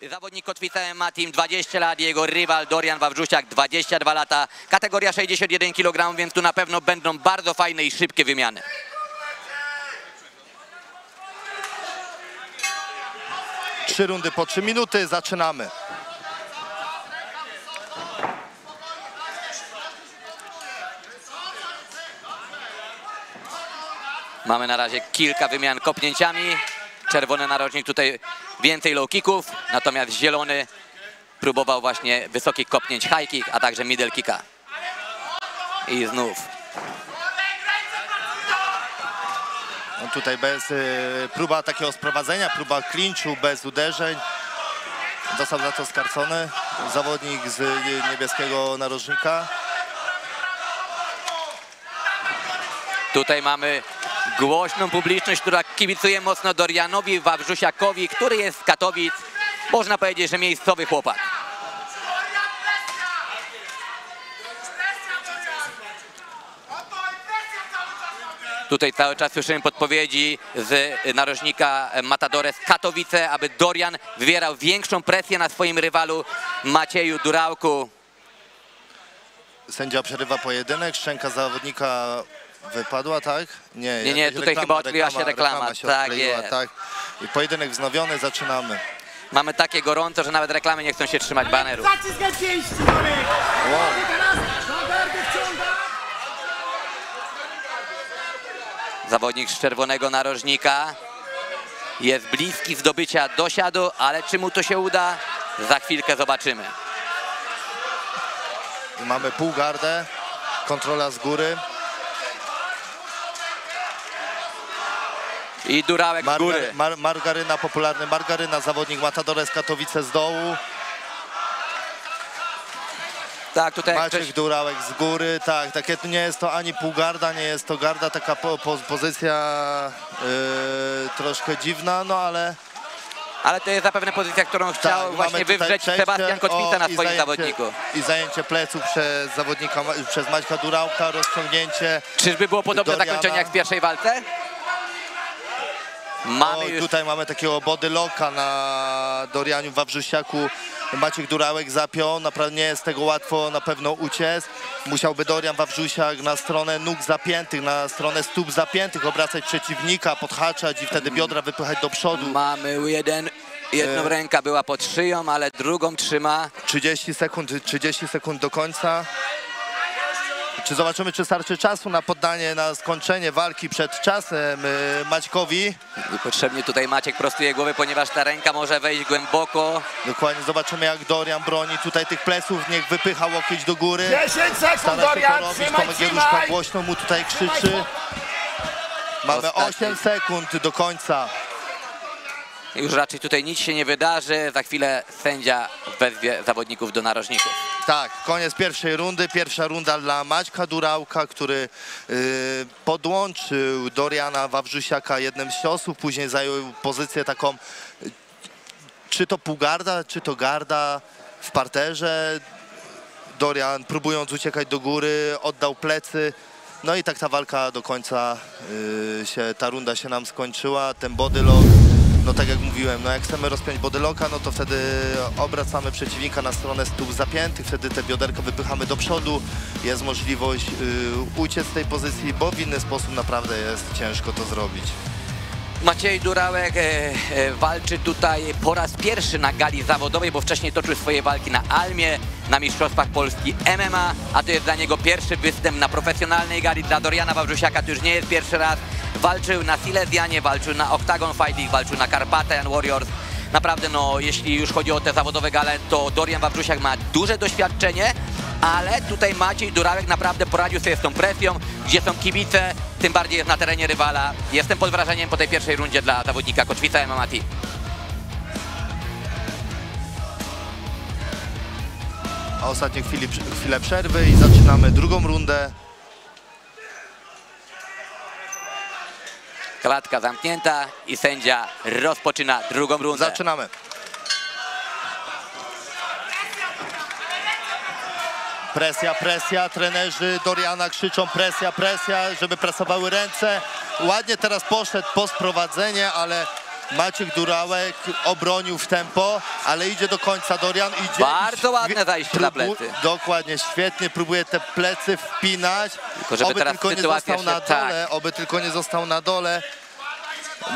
Zawodnik Kotwica MMA Team 20 lat, jego rywal Dorian Wawrzusiak 22 lata, kategoria 61 kg, więc tu na pewno będą bardzo fajne i szybkie wymiany. Trzy rundy po 3 minuty, zaczynamy. Mamy na razie kilka wymian kopnięciami. Czerwony narożnik tutaj więcej low kicków, natomiast zielony próbował właśnie wysokich kopnięć high kick, a także middle kicka. I znów. No tutaj bez próba takiego sprowadzenia, próba clinchu, bez uderzeń. Dostał za to skarcony zawodnik z niebieskiego narożnika. Tutaj mamy głośną publiczność, która kibicuje mocno Dorianowi Wawrzusiakowi, który jest z Katowic. Można powiedzieć, że miejscowy chłopak. Tutaj cały czas słyszymy podpowiedzi z narożnika Matadores Katowice, aby Dorian wywierał większą presję na swoim rywalu Macieju Durałku. Sędzia przerywa pojedynek, szczęka zawodnika wypadła, tak? Nie, tutaj chyba odkryła się reklama. Tak jest. Tak. I pojedynek wznowiony, zaczynamy. Mamy takie gorąco, że nawet reklamy nie chcą się trzymać baneru. Zaciskaj pięści, Zawodnik z czerwonego narożnika jest bliski zdobycia dosiadu, ale czy mu to się uda? Za chwilkę zobaczymy. I mamy półgardę, kontrola z góry. I Durałek z góry. Margaryna, popularny Margaryna, zawodnik Matadores Katowice z dołu. Tak, tutaj Maciek Durałek z góry, tak, takie nie jest to ani półgarda, nie jest to garda, taka pozycja troszkę dziwna, no ale... Ale to jest zapewne pozycja, którą chciał tak, właśnie wywrzeć Sebastian Kotwica na swoim zawodniku. I zajęcie pleców przez zawodnika, przez Maćka Durałka, rozciągnięcie. Czyżby było podobne Doriana. zakończenie jak w pierwszej walce? Tutaj mamy takiego body locka na Dorianiu Wawrzusiaku. Maciek Durałek zapiął, naprawdę nie jest tego łatwo na pewno uciec. Musiałby Dorian Wawrzusiak na stronę nóg zapiętych, na stronę stóp zapiętych obracać przeciwnika, podhaczać i wtedy biodra wypychać do przodu. Mamy jedną ręka była pod szyją, ale drugą trzyma. 30 sekund do końca. Czy zobaczymy, czy starczy czasu na poddanie, na skończenie walki przed czasem Maćkowi. Niepotrzebnie tutaj Maciek prostuje głowę, ponieważ ta ręka może wejść głęboko. Dokładnie, zobaczymy jak Dorian broni tutaj tych pleców, niech wypycha łokieć do góry. 10 sekund, Stara się Dorian, to robić, trzymaj, Tomek Jeruszka trzymaj. głośno mu tutaj krzyczy. Mamy 8 sekund do końca. Już raczej tutaj nic się nie wydarzy. Za chwilę sędzia wezwie zawodników do narożników. Tak, koniec pierwszej rundy. Pierwsza runda dla Maćka Durałka, który podłączył Doriana Wawrzusiaka jednym z ciosów. Później zajął pozycję taką, czy to półgarda, czy to garda w parterze. Dorian, próbując uciekać do góry, oddał plecy. No i tak ta walka do końca ta runda się nam skończyła. Ten body lock, no tak jak mówiłem, no jak chcemy rozpiąć bodylocka, no to wtedy obracamy przeciwnika na stronę stóp zapiętych, wtedy te bioderka wypychamy do przodu, jest możliwość uciec z tej pozycji, bo w inny sposób naprawdę jest ciężko to zrobić. Maciej Durałek walczy tutaj po raz pierwszy na gali zawodowej, bo wcześniej toczył swoje walki na Almie, na Mistrzostwach Polski MMA, a to jest dla niego pierwszy występ na profesjonalnej gali. Dla Doriana Wawrzusiaka to już nie jest pierwszy raz. Walczył na Silesianie, walczył na Octagon Fight League, walczył na Carpathian Warriors. Naprawdę, no, jeśli już chodzi o te zawodowe gale, to Dorian Wawrzusiak ma duże doświadczenie, ale tutaj Maciej Durałek naprawdę poradził sobie z tą presją, gdzie są kibice, tym bardziej jest na terenie rywala. Jestem pod wrażeniem po tej pierwszej rundzie dla zawodnika Kotwica MMA Team. A ostatnie chwilę przerwy i zaczynamy drugą rundę. Klatka zamknięta i sędzia rozpoczyna drugą rundę. Zaczynamy. Presja, presja, trenerzy Doriana krzyczą presja, presja, żeby presowały ręce. Ładnie teraz poszedł po sprowadzenie, ale Maciek Durałek obronił w tempo, ale idzie do końca Dorian. Idzie Bardzo ładne zajście na plecy. Dokładnie, świetnie, próbuje te plecy wpinać. Tylko żeby Oby teraz tylko nie sytuacja został na się... dole, oby tylko nie został na dole.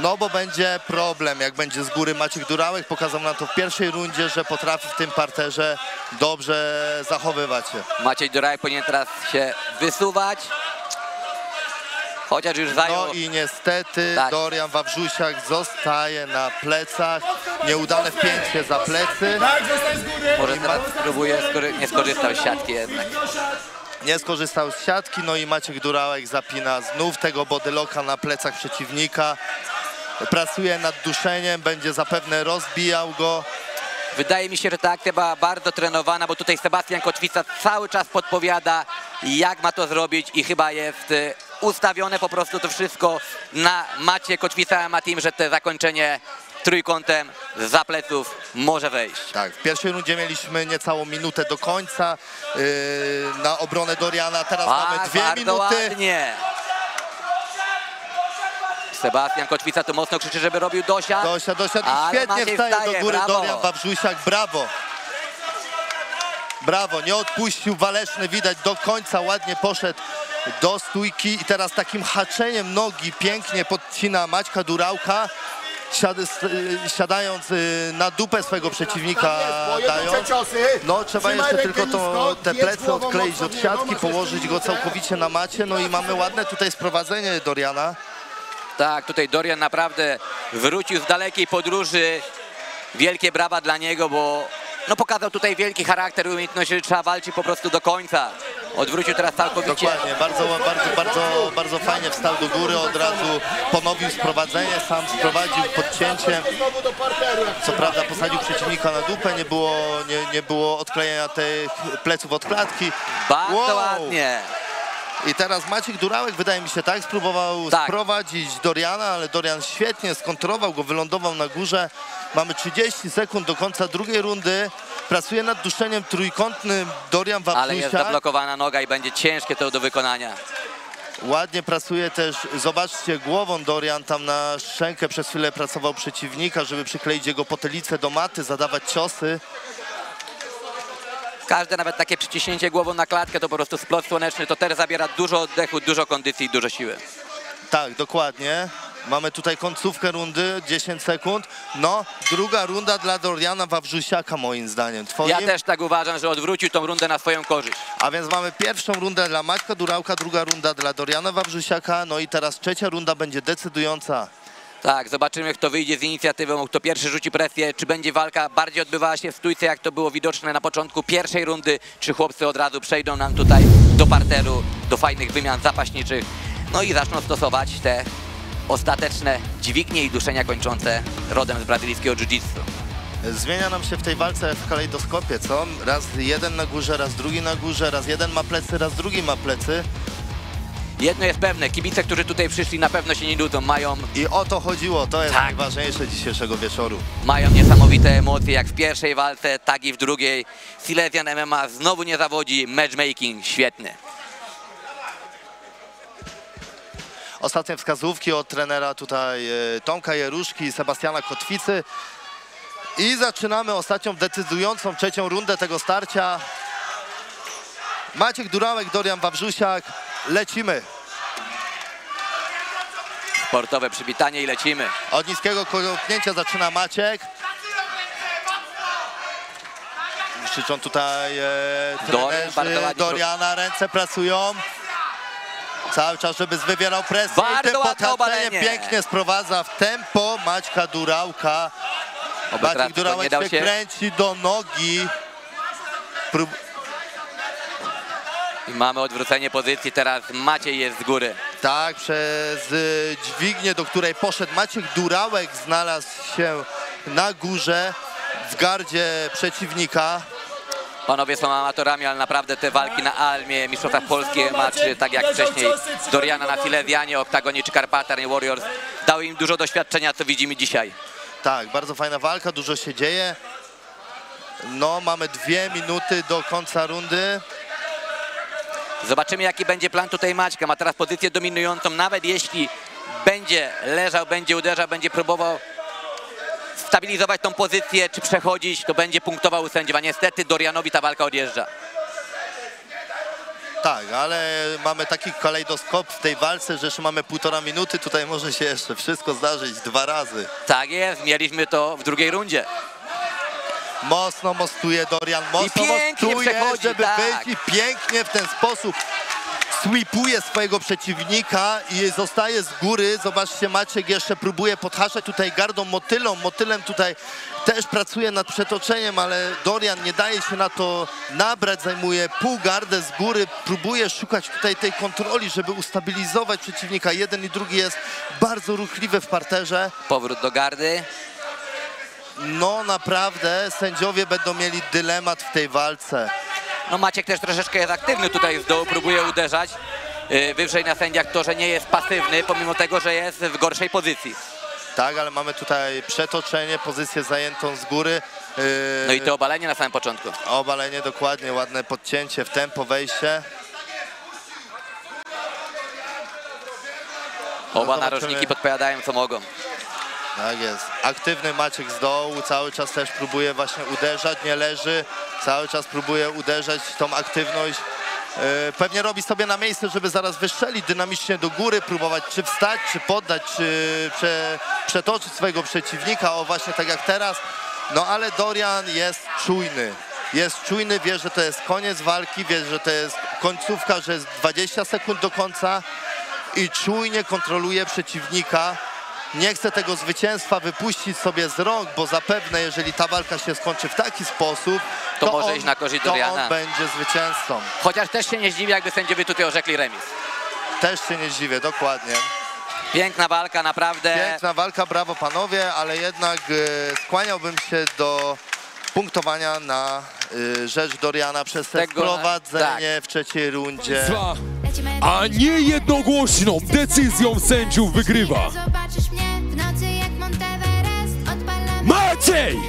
No bo będzie problem, jak będzie z góry Maciek Durałek. Pokazał nam to w pierwszej rundzie, że potrafi w tym parterze dobrze zachowywać się. Maciej Durałek powinien teraz się wysuwać. Chociaż już zajął... No i niestety tak. Dorian Wawrzusiak zostaje na plecach. Nieudane wpięcie za plecy. Może teraz spróbuje, nie skorzystał z siatki jednak. Nie skorzystał z siatki, no i Maciek Durałek zapina znów tego bodylocka na plecach przeciwnika. Pracuje nad duszeniem, będzie zapewne rozbijał go. Wydaje mi się, że ta akcja była bardzo trenowana, bo tutaj Sebastian Kotwica cały czas podpowiada, jak ma to zrobić i chyba jest ustawione po prostu to wszystko na macie Kotwica ma team, że to zakończenie trójkątem za pleców może wejść. Tak, w pierwszej rundzie mieliśmy niecałą minutę do końca na obronę Doriana, teraz mamy 2 minuty. Ładnie. Sebastian Kotwica tu mocno krzyczy, żeby robił dosiad. Dosiad i świetnie Maciej wstaje do góry brawo. Dorian Wawrzusiak, brawo. Brawo, nie odpuścił Waleczny, widać do końca, ładnie poszedł do stójki i teraz takim haczeniem nogi pięknie podcina Maćka Durałka, siadając na dupę swojego przeciwnika dając. No trzeba jeszcze tylko te plecy odkleić od siatki, położyć go całkowicie na macie, no i mamy ładne tutaj sprowadzenie Doriana. Tak, tutaj Dorian naprawdę wrócił z dalekiej podróży. Wielkie brawa dla niego, bo no pokazał tutaj wielki charakter, umiejętność, że trzeba walczyć po prostu do końca. Odwrócił teraz całkowicie. Dokładnie, bardzo fajnie wstał do góry, od razu ponowił sprowadzenie, sam sprowadził podcięciem. Co prawda posadził przeciwnika na dupę, nie było odklejenia tych pleców od klatki. Bardzo ładnie. I teraz Maciek Durałek, wydaje mi się, tak spróbował sprowadzić Doriana, ale Dorian świetnie skontrował go, wylądował na górze. Mamy 30 sekund do końca drugiej rundy. Pracuje nad duszeniem trójkątnym Dorian Wawrzusiak. Ale jest zablokowana noga i będzie ciężkie to do wykonania. Ładnie pracuje też, zobaczcie, głową Dorian tam na szczękę przez chwilę pracował przeciwnika, żeby przykleić jego potylicę do maty, zadawać ciosy. Każde nawet takie przyciśnięcie głową na klatkę to po prostu splot słoneczny, to też zabiera dużo oddechu, dużo kondycji i dużo siły. Tak, dokładnie. Mamy tutaj końcówkę rundy, 10 sekund. No, druga runda dla Doriana Wawrzusiaka moim zdaniem. Twoim? Ja też tak uważam, że odwrócił tą rundę na swoją korzyść. A więc mamy pierwszą rundę dla Maćka Durałka, druga runda dla Doriana Wawrzusiaka, no i teraz trzecia runda będzie decydująca. Tak, zobaczymy, kto wyjdzie z inicjatywą, kto pierwszy rzuci presję, czy będzie walka bardziej odbywała się w stójce, jak to było widoczne na początku pierwszej rundy, czy chłopcy od razu przejdą nam tutaj do parteru, do fajnych wymian zapaśniczych, no i zaczną stosować te ostateczne dźwignie i duszenia kończące rodem z brazylijskiego jiu-jitsu. Zmienia nam się w tej walce w kalejdoskopie, co? Raz jeden na górze, raz drugi na górze, raz jeden ma plecy, raz drugi ma plecy. Jedno jest pewne, kibice, którzy tutaj przyszli, na pewno się nie nudzą, mają... I o to chodziło, to jest najważniejsze dzisiejszego wieczoru. Mają niesamowite emocje, jak w pierwszej walce, tak i w drugiej. Silesian MMA znowu nie zawodzi, matchmaking świetny. Ostatnie wskazówki od trenera tutaj Tomka Jeruszki i Sebastiana Kotwicy. I zaczynamy ostatnią, decydującą trzecią rundę tego starcia. Maciek Durałek, Dorian Wawrzusiak. Lecimy. Sportowe przywitanie i lecimy. Od niskiego kopnięcia zaczyna Maciek. Krzyczą tutaj trenerzy Doriana, ręce pracują. Cały czas, żeby wywierał presję. Bardzo I tym ładne podchwyceniem pięknie sprowadza w tempo Maćka Durałka. Maciek Durałek się kręci do nogi. I mamy odwrócenie pozycji, teraz Maciej jest z góry. Tak, przez dźwignię, do której poszedł Maciek Durałek, znalazł się na górze w gardzie przeciwnika. Panowie są amatorami, ale naprawdę te walki na Almie, Mistrzostwach Polski MMA, czy tak jak wcześniej Doriana na Silesianie, Oktagonie czy Karpatarnie Warriors, dały im dużo doświadczenia, co widzimy dzisiaj. Tak, bardzo fajna walka, dużo się dzieje. No, mamy 2 minuty do końca rundy. Zobaczymy, jaki będzie plan tutaj Maćka. Ma teraz pozycję dominującą, nawet jeśli będzie leżał, będzie uderzał, będzie próbował stabilizować tą pozycję, czy przechodzić, to będzie punktował sędzia. Niestety Dorianowi ta walka odjeżdża. Tak, ale mamy taki kalejdoskop w tej walce, że jeszcze mamy 1,5 minuty. Tutaj może się jeszcze wszystko zdarzyć 2 razy. Tak jest, mieliśmy to w drugiej rundzie. Mocno mostuje Dorian, I mocno pięknie mostuje, przechodzi, żeby tak. wyjść i pięknie w ten sposób sweepuje swojego przeciwnika i zostaje z góry. Zobaczcie, Maciek jeszcze próbuje podhaczać tutaj gardą motylem tutaj też pracuje nad przetoczeniem, ale Dorian nie daje się na to nabrać, zajmuje pół gardę z góry, próbuje szukać tutaj tej kontroli, żeby ustabilizować przeciwnika. Jeden i drugi jest bardzo ruchliwy w parterze. Powrót do gardy. No naprawdę sędziowie będą mieli dylemat w tej walce. No Maciek też troszeczkę jest aktywny tutaj z dołu, próbuje uderzać. Wyżej na sędziach to, że nie jest pasywny, pomimo tego, że jest w gorszej pozycji. Tak, ale mamy tutaj przetoczenie, pozycję zajętą z góry. No i to obalenie na samym początku. Obalenie dokładnie, ładne podcięcie w tempo, wejście. Oba zobaczymy. narożniki podpowiadają, co mogą. Tak jest. Aktywny Maciek z dołu, cały czas też próbuje właśnie uderzać, nie leży. Cały czas próbuje uderzać tą aktywność. Pewnie robi sobie na miejsce, żeby zaraz wystrzelić dynamicznie do góry, próbować czy wstać, czy poddać, czy przetoczyć swojego przeciwnika. O, właśnie tak jak teraz. No ale Dorian jest czujny. Jest czujny, wie, że to jest koniec walki, wie, że to jest końcówka, że jest 20 sekund do końca i czujnie kontroluje przeciwnika. Nie chce tego zwycięstwa wypuścić sobie z rąk, bo zapewne, jeżeli ta walka się skończy w taki sposób, To może iść na korzyść Doriana. on będzie zwycięzcą. Chociaż też się nie zdziwi, jakby sędziowie tutaj orzekli remis. Też się nie dziwię, dokładnie. Piękna walka, naprawdę. Piękna walka, brawo panowie, ale jednak skłaniałbym się do punktowania na rzecz Doriana przez te Tego, wprowadzenie w trzeciej rundzie. A nie jednogłośną decyzją sędziów wygrywa Zobaczysz mnie w nocy jak Monteverest. Odpalam Maciej